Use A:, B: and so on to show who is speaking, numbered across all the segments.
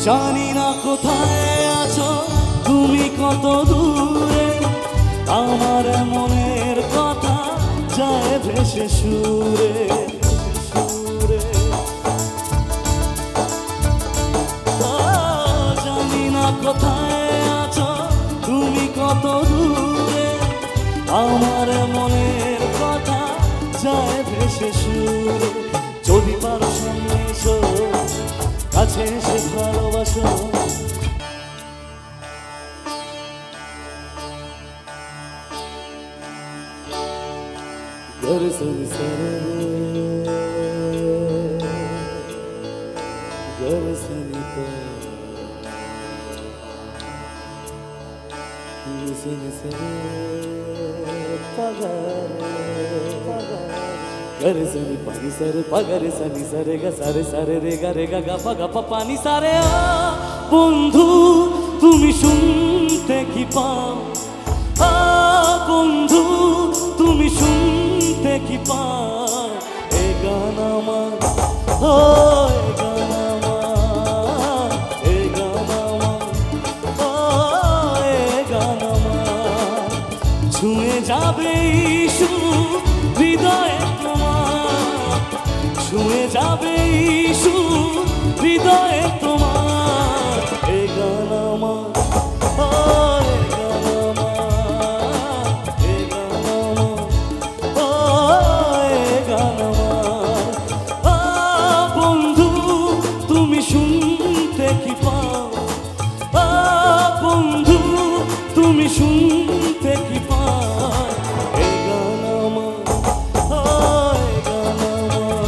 A: জানি না কোথায় আছো তুমি, কত দূরে আমার মনের কথা যায় ভেসে সুরে সুরে। জানি না কোথায় আছো তুমি, কত দূরে আমার মনের কথা যায় ভেসে সুরে। যদি পারো সামনে এসো, কাছে এসে ভালোবাসো। গরসনি সরে গরসনি তো গরসনি সরে পগারে গরসনি পানি সরে পগারে সনি সরে গা সারে সারে রে গা পা গা পা পানি সারে। বন্ধু তুমি শুনতে কি পাও, বন্ধু তুমি শুনতে কি পাও এ গান আমার, এ গান আমার, এ গান আমার, এ গান আমার। ছুঁয়ে যাবে সুর হৃদয়ে তোমার, ছুঁয়ে যাবে সুর হৃদয়ে তোমার এ গান আমার। তুমি শুনতে কি পাও এই গান আমার, এই গান আমার,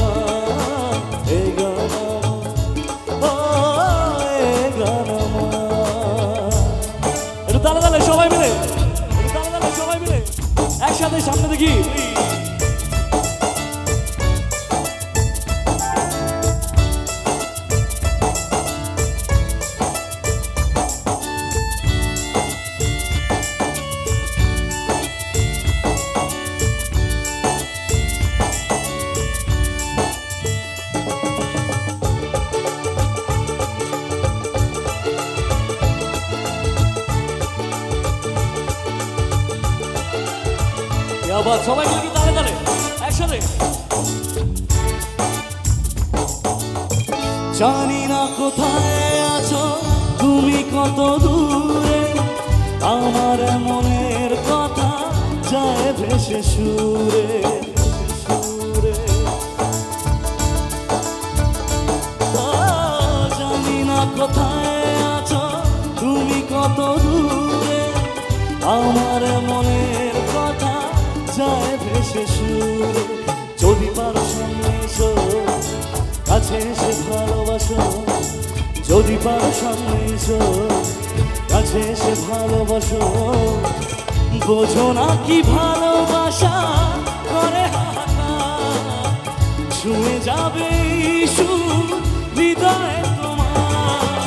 A: এই গান আমার, এই গান আমার। একটু তালে তালে সবাই মিলে, তালে তালে সবাই মিলে একসাথে সামনে দেখি। আবার সবাই মিলে তালে তালে একসাথে। জানি না কোথায় আছো তুমি, কত দূরে আমার মনের কথা যায় ভেসে সুরে সুরে। জানি না কোথায় আছো তুমি, কত দূরে আমার মনের কথা যায় ভেসে সুরে। যদি পারো সামনে এসো, কাছে এসে ভালোবাসো। যদি পারো সামনে এসো, কাছে এসে ভালোবাসো। বোঝো না কি ভালোবাসা করে হাহাকার, ছুঁয়ে যাবে সুর হৃদয়ে তোমার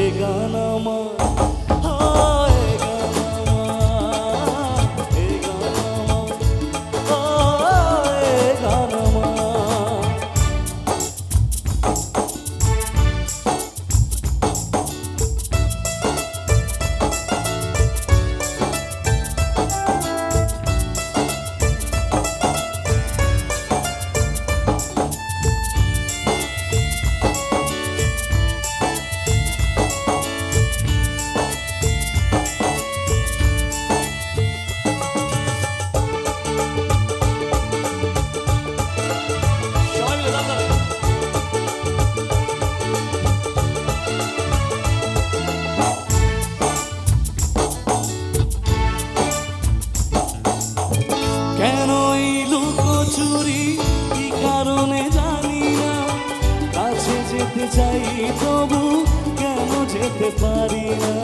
A: এ গান আমার। যেতে চাই তবু কেন যেতে পারি না।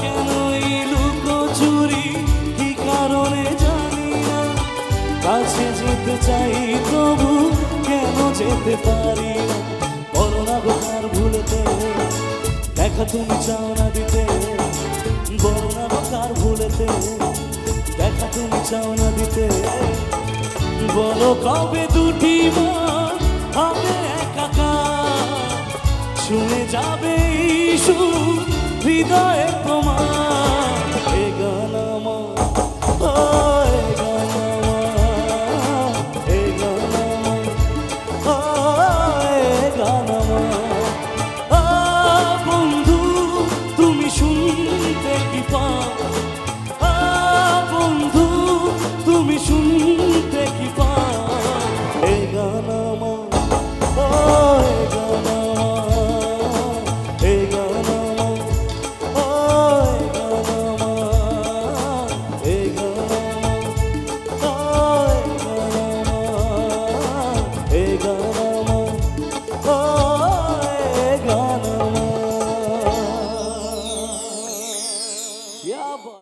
A: কেন এই লুকোচুরি কি কারণে জানি না, কাছে যেতে চাই তবু কেন যেতে পারি না। বলো না গো কার ভুলেতে দেখা তুমি চাও না দিতে, বলো না গো কার ভুলেতে দেখা তুমি চাও না দিতে। বলো কবে দুটি মন হবে একাকার, শুনে যাবে এই সুর হৃদয়ের প্রমাণ।